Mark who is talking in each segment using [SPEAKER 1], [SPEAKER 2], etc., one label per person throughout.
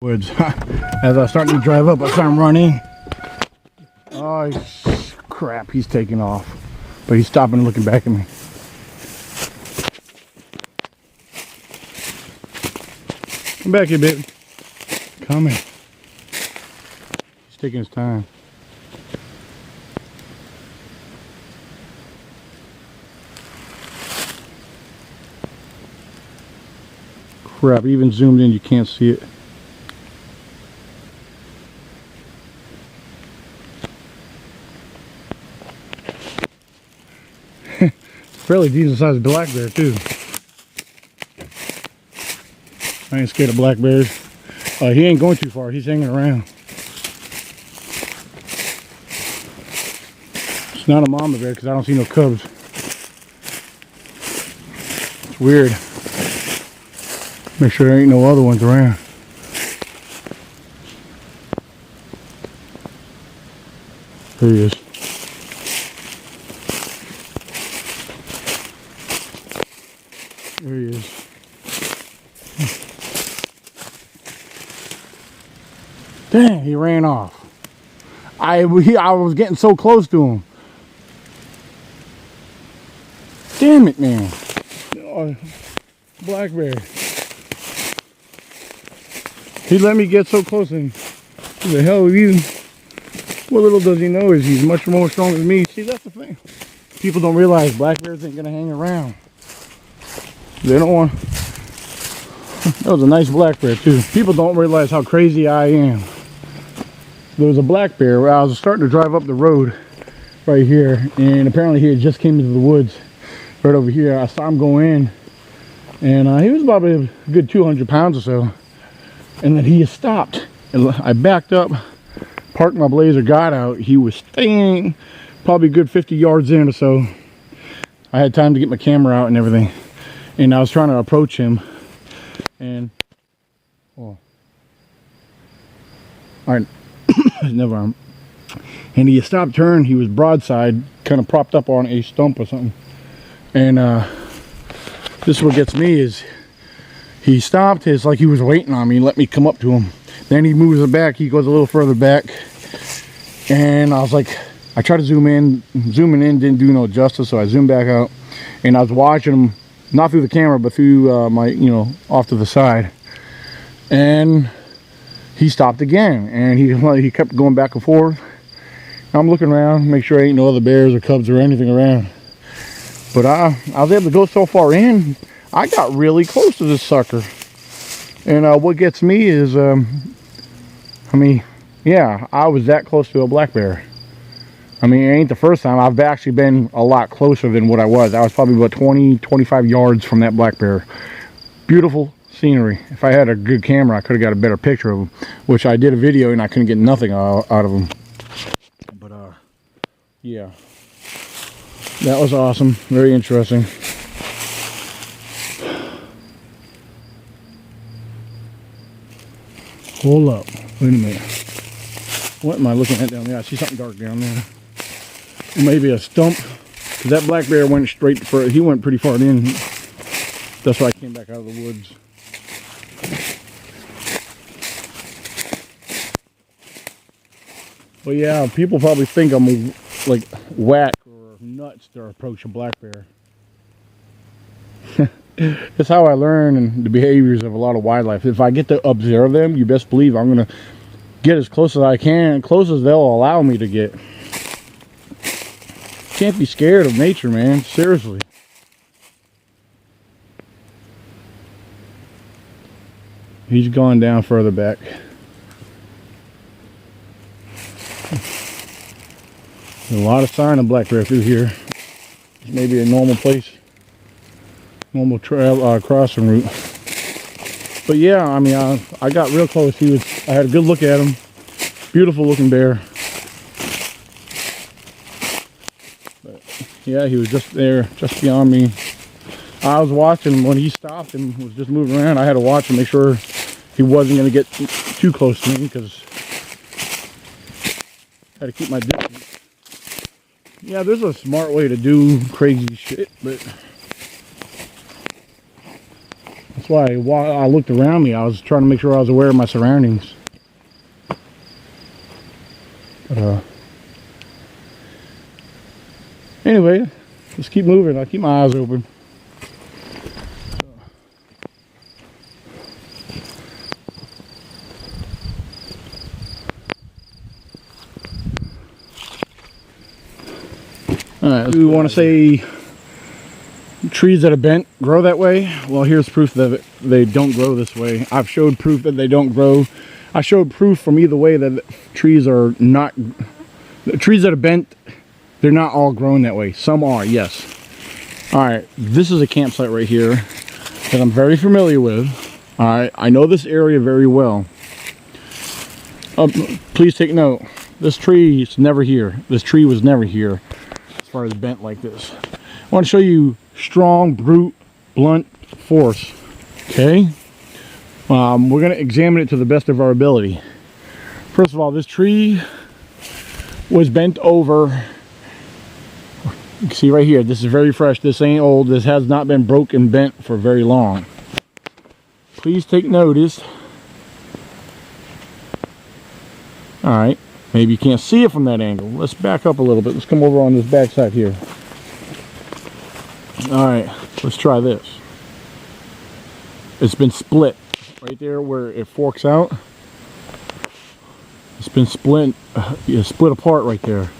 [SPEAKER 1] Woods. As I was starting to drive up, I saw him running. Oh crap, he's taking off. But he's stopping and looking back at me. Come back here, baby. Coming. He's taking his time. Crap, even zoomed in, you can't see it. Fairly decent sized black bear too. I ain't scared of black bears. He ain't going too far. He's hanging around. It's not a mama bear because I don't see no cubs. It's weird. Make sure there ain't no other ones around. There he is. There he is. Dang, he ran off. I was getting so close to him. Damn it, man. Oh, black bear. He let me get so close, and who the hell are you? What little does he know is he's much more strong than me. See, that's the thing. People don't realize black bears ain't gonna hang around. They don't want. That was a nice black bear too. People don't realize how crazy I am. There was a black bear where I was starting to drive up the road right here, and apparently he had just came into the woods right over here. I saw him go in, and he was probably a good 200 pounds or so. And then he stopped, and I backed up, parked my Blazer, got out. He was staying probably a good 50 yards in or so. I had time to get my camera out and everything, and I was trying to approach him, and oh, all right. Never mind. And he stopped, turned. He was broadside, kind of propped up on a stump or something. And this is what gets me is he stopped. It's like he was waiting on me. Let me come up to him. Then he moves it back. He goes a little further back. And I was like, I tried to zoom in. Zooming in didn't do no justice, so I zoomed back out. And I was watching him, not through the camera, but through my, off to the side. And he stopped again, and he kept going back and forth. I'm looking around, make sure there ain't no other bears or cubs or anything around. But I was able to go so far in, I got really close to this sucker. And what gets me is, yeah, I was that close to a black bear. I mean, it ain't the first time. I've actually been a lot closer than what I was. I was probably about 20, 25 yards from that black bear. Beautiful scenery. If I had a good camera, I could have got a better picture of him, which I did a video and I couldn't get nothing out of him. But yeah, that was awesome. Very interesting. Hold up, wait a minute. What am I looking at down there? I see something dark down there. Maybe a stump, because that black bear went straight for it. He went pretty far in. That's why I came back out of the woods. Well, yeah, people probably think I'm like whack or nuts to approach a black bear. That's how I learn the behaviors of a lot of wildlife. If I get to observe them, you best believe I'm going to get as close as I can, close as they'll allow me to get. Can't be scared of nature, man. Seriously. He's gone down further back. There's a lot of sign of black bear through here. Maybe a normal place, normal trail crossing route. But yeah, I mean, I got real close. I had a good look at him. Beautiful looking bear. But yeah, he was just there, just beyond me. I was watching when he stopped and was just moving around. I had to watch and make sure he wasn't going to get too close to me, because I had to keep my distance. Yeah, there's a smart way to do crazy shit, but That's why I looked around me. I was trying to make sure I was aware of my surroundings. But, anyway, let's keep moving. I'll keep my eyes open. Alright, we want to say trees that are bent grow that way. Well, here's proof that they don't grow this way. I've showed proof that they don't grow. I showed proof from either way that trees are not, the trees that are bent, they're not all grown that way. Some are, yes. Alright, this is a campsite right here that I'm very familiar with. Alright, I know this area very well. Please take note, this tree is never here. This tree was never here as far as bent like this. I want to show you strong, brute, blunt force. Okay? We're going to examine it to the best of our ability. First of all, this tree was bent over. You can see right here, this is very fresh. This ain't old. This has not been broken, bent for very long. Please take notice. Alright, maybe you can't see it from that angle. Let's back up a little bit. Let's come over on this back side here. Alright, let's try this. It's been split. Right there where it forks out. It's been split apart right there.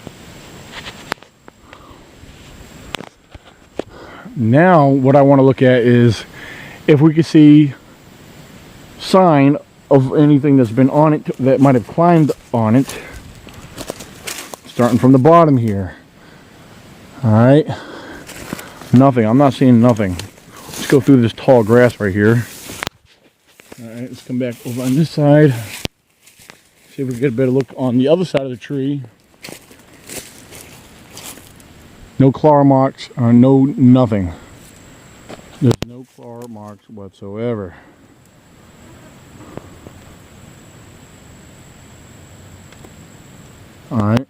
[SPEAKER 1] Now what I want to look at is if we can see sign of anything that's been on it that might have climbed on it, starting from the bottom here. Alright, nothing. I'm not seeing nothing. Let's go through this tall grass right here. Alright, let's come back over on this side, see if we can get a better look on the other side of the tree. No claw marks, no nothing. There's no claw marks whatsoever. Alright.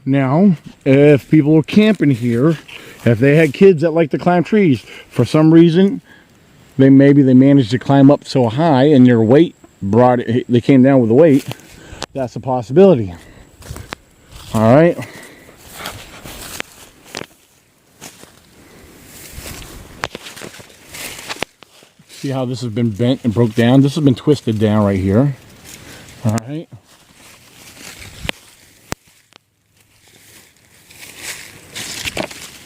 [SPEAKER 1] Now, if people are camping here, if they had kids that like to climb trees, for some reason, maybe they managed to climb up so high and their weight brought it, they came down with the weight, that's a possibility. Alright. See how this has been bent and broke down? This has been twisted down right here. Alright.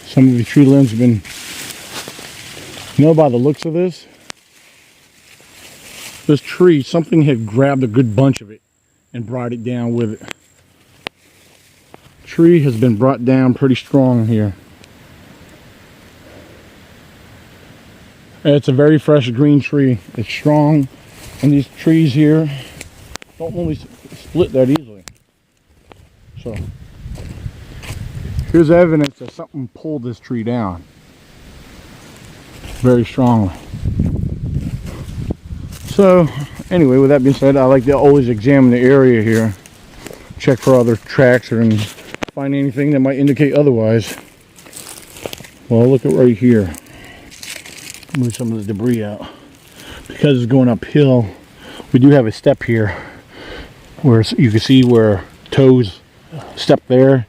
[SPEAKER 1] Some of the tree limbs have been, you know, by the looks of this tree, something had grabbed a good bunch of it and brought it down with it. Tree has been brought down pretty strong here. It's a very fresh green tree. It's strong, and these trees here don't really split that easily. So here's evidence that something pulled this tree down very strongly. So anyway, with that being said, I like to always examine the area here, check for other tracks or find anything that might indicate otherwise. Well, look at right here. Move some of the debris out. Because it's going uphill, we do have a step here where you can see where toes step there.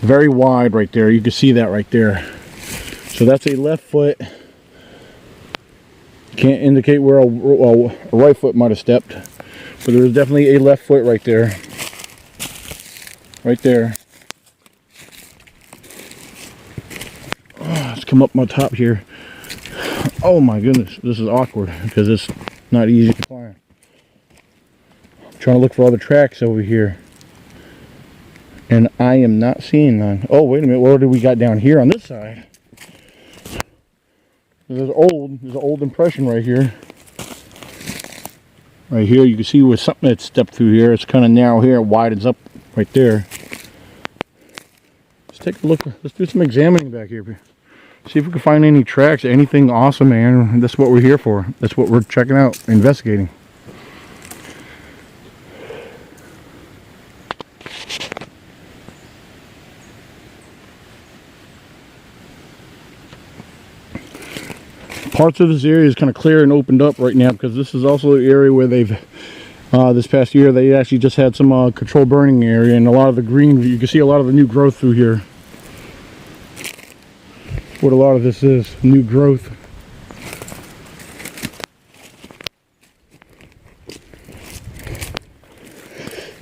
[SPEAKER 1] Very wide right there. You can see that right there. So that's a left foot. Can't indicate where a right foot might have stepped, but there's definitely a left foot right there. Right there. Oh, let's come up my top here. Oh my goodness, this is awkward because it's not easy to climb. I'm trying to look for other tracks over here, and I am not seeing none. Oh, wait a minute, what do we got down here on this side? There's an old impression right here. Right here, you can see where something had stepped through here. It's kind of narrow here, it widens up right there. Let's take a look. Let's do some examining back here. See if we can find any tracks, anything awesome, man. That's what we're here for. That's what we're checking out, investigating. Parts of this area is kind of clear and opened up right now because this is also an area where they've this past year they actually just had some controlled burning area, and a lot of the green, you can see a lot of the new growth through here. What a lot of this is, new growth.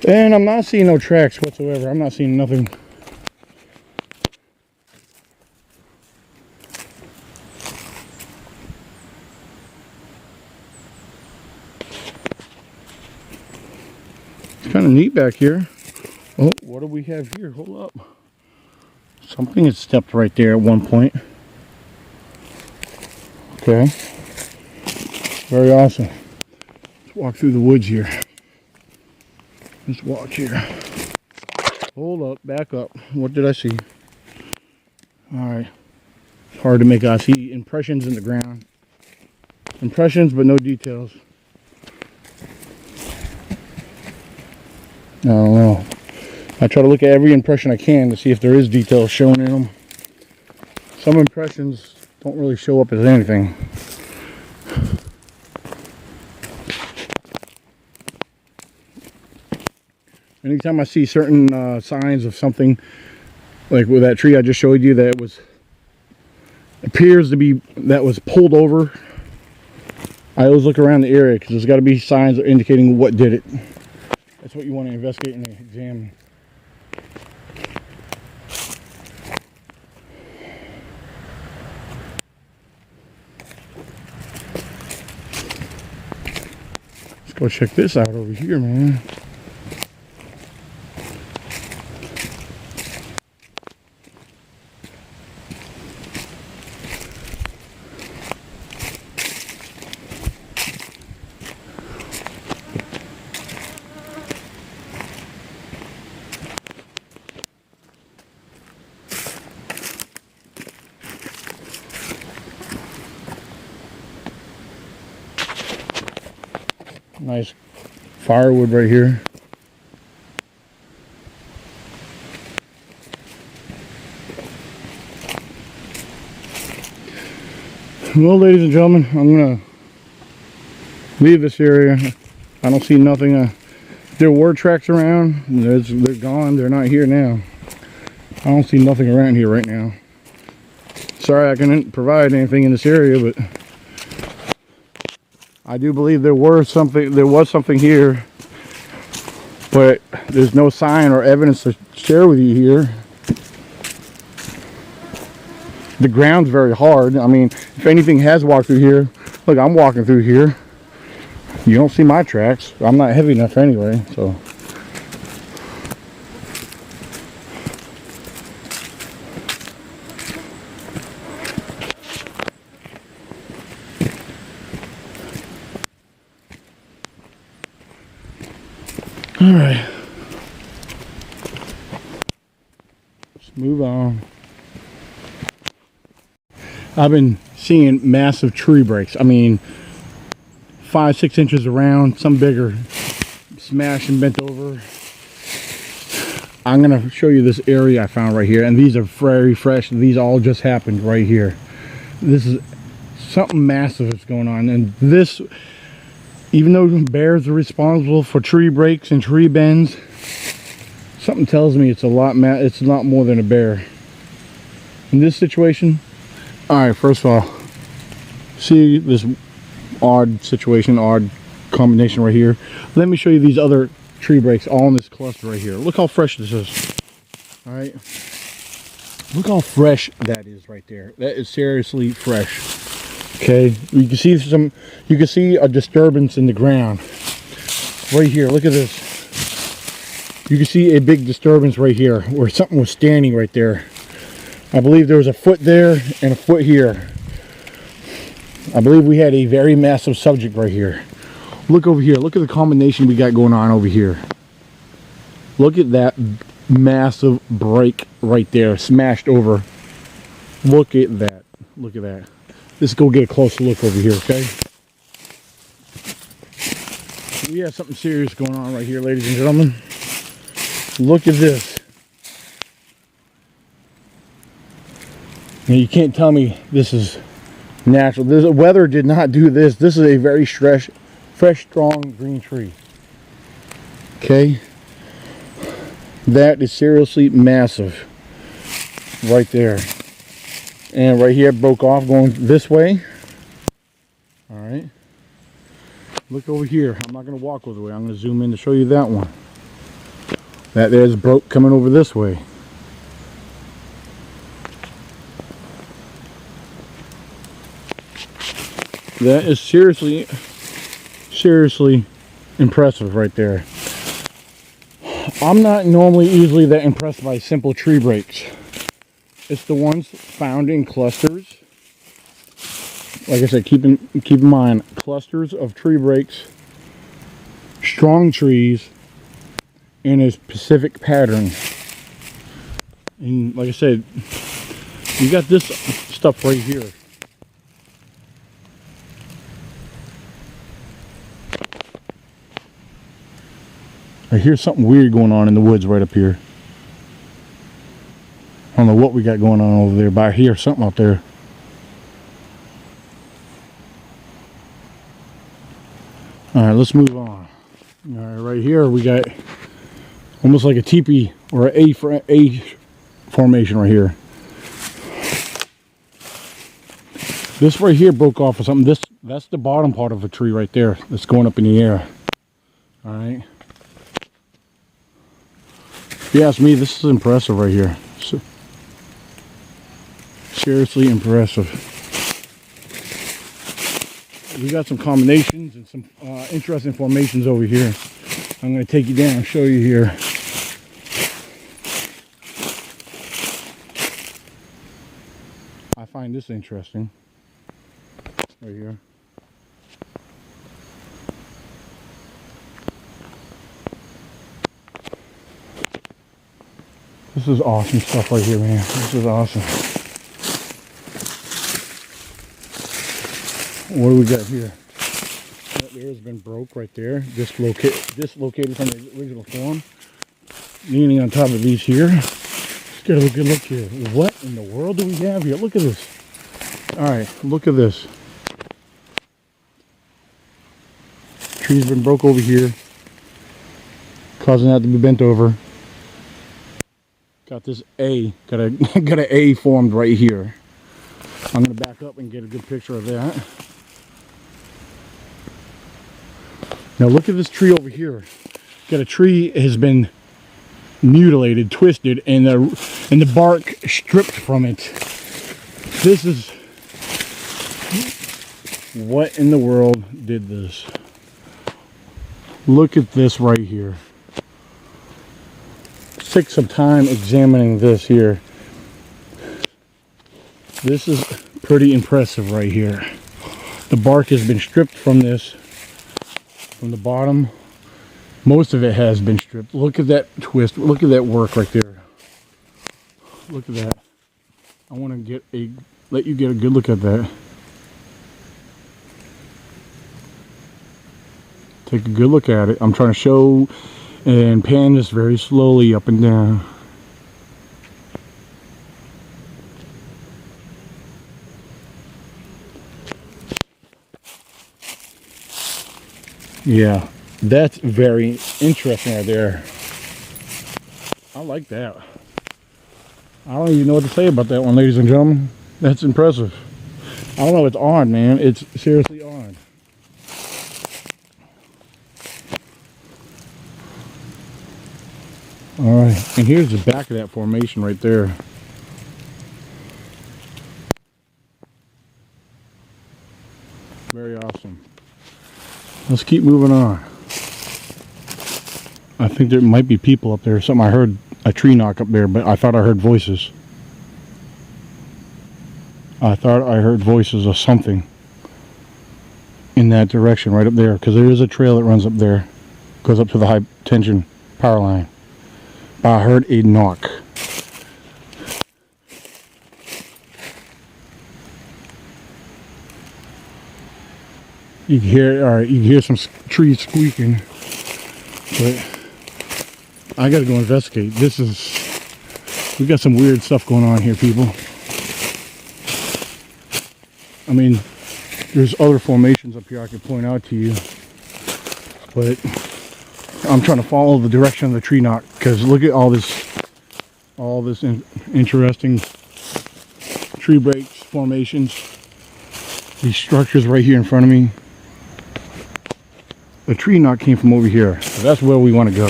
[SPEAKER 1] And I'm not seeing no tracks whatsoever. I'm not seeing nothing. It's kind of neat back here. Oh, what do we have here? Hold up. Something had stepped right there at one point. Okay. Very awesome. Let's walk through the woods here. Let's watch here. Hold up, back up. What did I see? Alright. It's hard to make out. I see impressions in the ground. Impressions, but no details. I don't know. I try to look at every impression I can to see if there is details shown in them. Some impressions don't really show up as anything. Anytime I see certain signs of something, like with that tree I just showed you that appears to be, that was pulled over, I always look around the area because there's got to be signs indicating what did it. That's what you want to investigate and examine. Let's go check this out over here, man. Nice firewood right here. Well, ladies and gentlemen, I'm gonna leave this area. I don't see nothing. There were tracks around. They're gone. They're not here now. I don't see nothing around here right now. Sorry I couldn't provide anything in this area, but I do believe there was something here, but there's no sign or evidence to share with you here. The ground's very hard. I mean, if anything has walked through here, look, I'm walking through here. You don't see my tracks. I'm not heavy enough anyway, so. All right, let's move on. I've been seeing massive tree breaks. I mean, 5-6 inches around, some bigger, smashed and bent over. I'm gonna show you this area I found right here, and these are very fresh. These all just happened right here. This is something massive that's going on, and this, even though bears are responsible for tree breaks and tree bends, something tells me it's a lot more than a bear. In this situation, all right, first of all, see this odd situation, odd combination right here. Let me show you these other tree breaks all in this cluster right here. Look how fresh this is. All right, look how fresh that is right there. That is seriously fresh. Okay, you can see a disturbance in the ground right here. Look at this. You can see a big disturbance right here where something was standing right there. I believe there was a foot there and a foot here. I believe we had a very massive subject right here. Look over here. Look at the combination we got going on over here. Look at that massive break right there, smashed over. Look at that. Look at that. Let's go get a closer look over here, okay? We have something serious going on right here, ladies and gentlemen. Look at this. Now, you can't tell me this is natural. The weather did not do this. This is a very fresh, strong green tree. Okay, that is seriously massive right there. And right here broke off going this way. All right, look over here. I'm not going to walk over the way. I'm going to zoom in to show you that one. That there's broke coming over this way. That is seriously impressive right there. I'm not normally easily that impressed by simple tree breaks. It's the ones found in clusters. Like I said, keep in mind, clusters of tree breaks, strong trees, in a specific pattern. And like I said, you got this stuff right here. I hear something weird going on in the woods right up here. I don't know what we got going on over there, but I hear something out there. Alright, let's move on. Alright, right here we got almost like a teepee or an A formation right here. This right here broke off of something. That's the bottom part of a tree right there that's going up in the air. Alright. If you ask me, this is impressive right here. So, seriously impressive. We got some combinations and some interesting formations over here. I'm going to take you down and show you here. I find this interesting right here. This is awesome stuff right here, man. This is awesome. What do we got here? That there has been broke right there. Dislocated from the original form. Leaning on top of these here. Let's get a good look here. What in the world do we have here? Look at this. Alright, look at this. Tree's been broke over here. Causing that to be bent over. Got this A, got an A formed right here. I'm gonna back up and get a good picture of that. Now look at this tree over here. Got a tree has been mutilated, twisted, and the bark stripped from it. This is what in the world did this? Look at this right here. Took some time examining this here. This is pretty impressive right here. The bark has been stripped from this, from the bottom. Most of it has been stripped. Look at that twist. Look at that work right there. Look at that. I want to let you get a good look at that. Take a good look at it. I'm trying to show and pan this very slowly up and down. Yeah, that's very interesting right there. I like that. I don't even know what to say about that one, ladies and gentlemen. That's impressive. I don't know, it's odd, man. It's seriously odd. Alright, and here's the back of that formation right there. Very awesome. Let's keep moving on. I think there might be people up there. Something I heard a tree knock up there, but I thought I heard voices. I thought I heard voices of something in that direction right up there, because there is a trail that runs up there, goes up to the high tension power line. But I heard a knock. You can hear, all right, you can hear some trees squeaking, but I gotta go investigate. We got some weird stuff going on here, people. I mean, there's other formations up here I could point out to you, but I'm trying to follow the direction of the tree knot, because look at all this interesting tree breaks, formations, these structures right here in front of me. The tree knot came from over here, so that's where we want to go.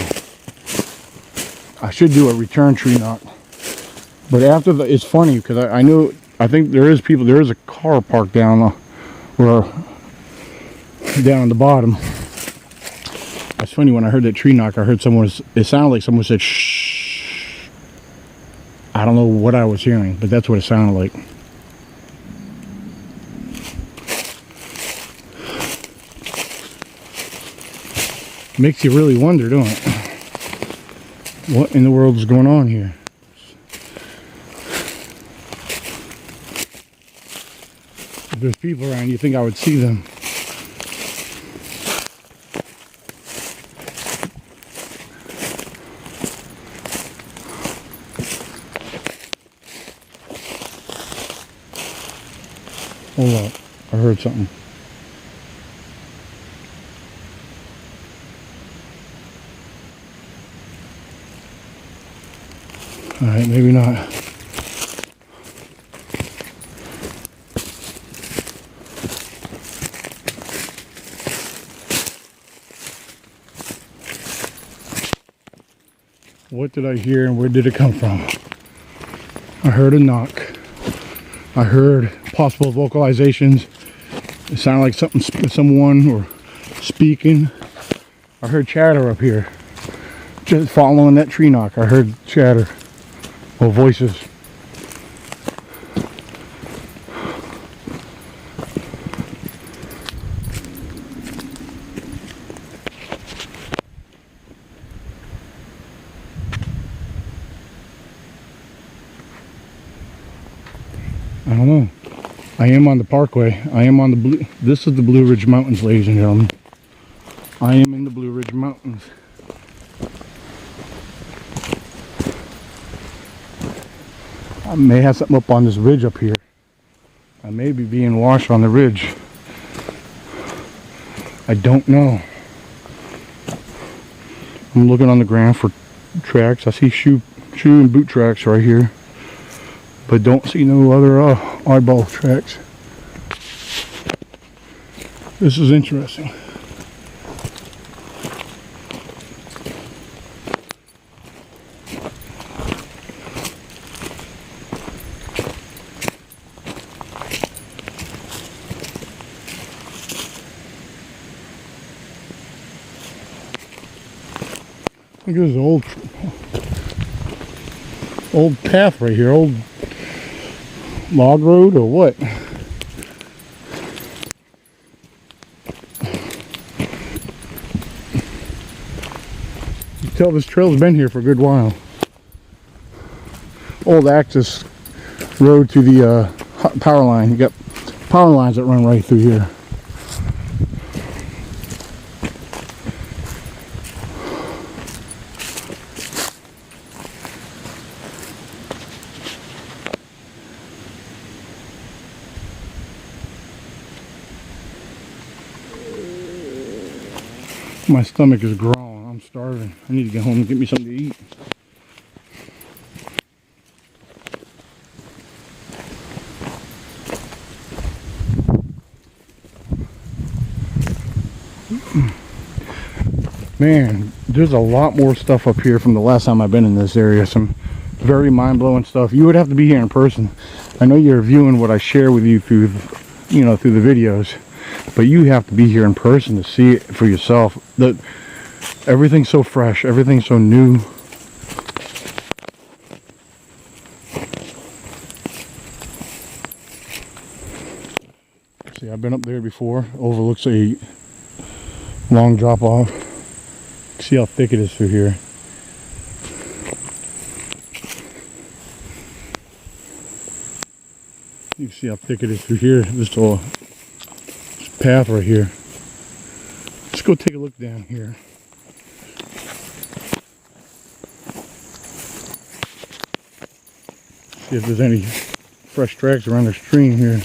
[SPEAKER 1] I should do a return tree knot, but after the, it's funny because I think there is a car parked down down on the bottom. It's funny, when I heard that tree knock, I heard it sounded like someone said shh. I don't know what I was hearing, but that's what it sounded like. Makes you really wonder, don't it? What in the world is going on here? If there's people around, you think I would see them. Hold up, I heard something. Alright, maybe not. What did I hear and where did it come from? I heard a knock. I heard possible vocalizations. It sounded like someone or speaking. I heard chatter up here. Just following that tree knock, I heard chatter. Or voices. I don't know. I am on the parkway. I am on the blue. This is the Blue Ridge Mountains, ladies and gentlemen. I am in the Blue Ridge Mountains. I may have something up on this ridge up here. I may be being washed on the ridge. I don't know. I'm looking on the ground for tracks. I see shoe and boot tracks right here, but don't see no other eyeball tracks. This is interesting. Look at this old path right here, old log road or what? You can tell this trail's been here for a good while. Old access road to the power line. You got power lines that run right through here. My stomach is growling. I'm starving. I need to get home and get me something to eat. Man, there's a lot more stuff up here from the last time I've been in this area. Some very mind-blowing stuff. You would have to be here in person. I know you're viewing what I share with you through the videos, but you have to be here in person to see it for yourself. Everything's so fresh, everything's so new. See, I've been up there before. Overlooks a long drop off. See how thick it is through here. You can see how thick it is through here. This little path right here. Let's go take a look down here. See if there's any fresh tracks around the stream here.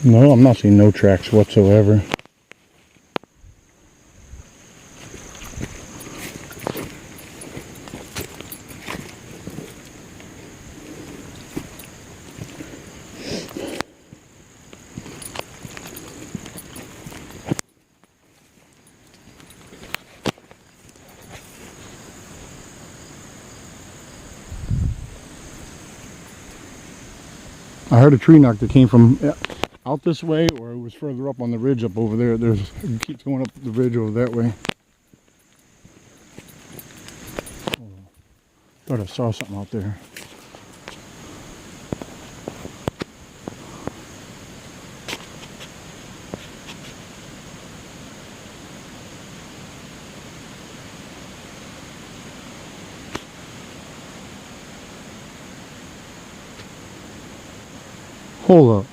[SPEAKER 1] No, I'm not seeing no tracks whatsoever. I heard a tree knock that came from out this way, or it was further up on the ridge up over there. It keeps going up the ridge over that way. Thought I saw something out there. Hold up.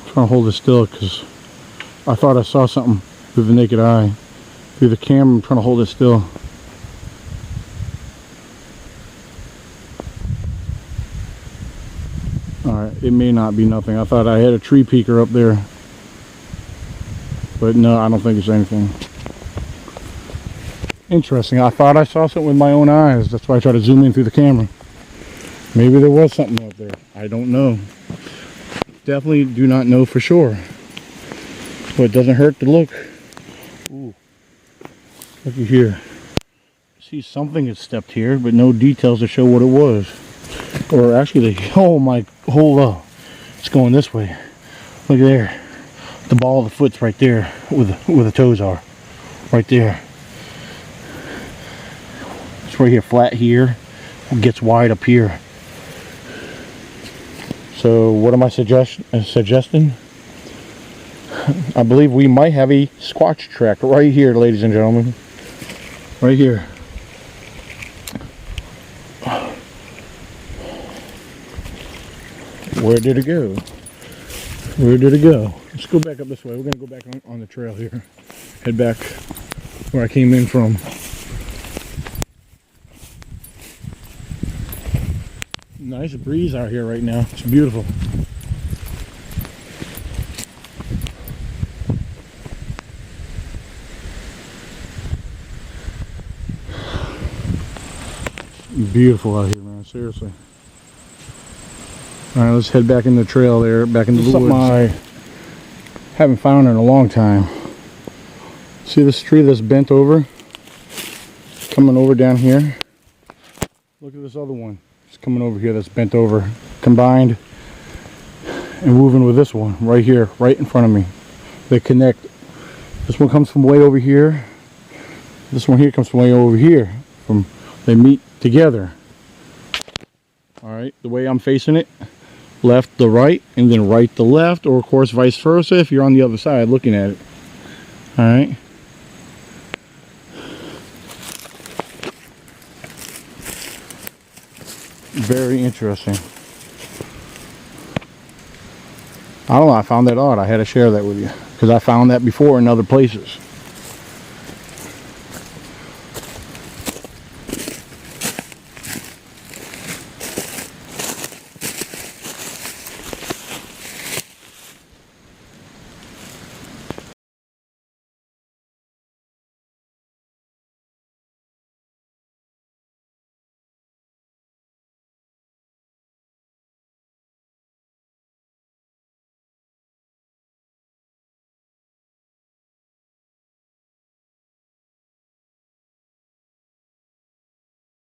[SPEAKER 1] I'm trying to hold it still because I thought I saw something with the naked eye. Through the camera, I'm trying to hold it still. Alright, it may not be nothing. I thought I had a tree peeker up there. But no, I don't think it's anything. Interesting. I thought I saw something with my own eyes. That's why I tried to zoom in through the camera. Maybe there was something out there. I don't know. Definitely do not know for sure. But it doesn't hurt to look. Ooh. Looky here. See, something had stepped here, but no details to show what it was. Or actually, oh my, hold up. It's going this way. Look there. The ball of the foot's right there where the toes are. Right there. It's right here, flat here. It gets wide up here. So what am I suggesting? I believe we might have a squatch track right here, ladies and gentlemen. Right here. Where did it go? Where did it go? Let's go back up this way. We're going to go back on the trail here. Head back where I came in from. Nice breeze out here right now. It's beautiful. Beautiful out here, man. Seriously. All right, let's head back in the trail there, back into the woods. Something I haven't found in a long time. See this tree that's bent over? Coming over down here. Look at this other one. It's coming over here that's bent over, combined and moving with this one right here, right in front of me. They connect. This one comes from way over here. This one here comes from way over here. They meet together. All right, the way I'm facing it, left to right, and then right to left, or of course vice versa if you're on the other side looking at it. All right. Very interesting. I don't know, I found that odd. I had to share that with you because I found that before in other places.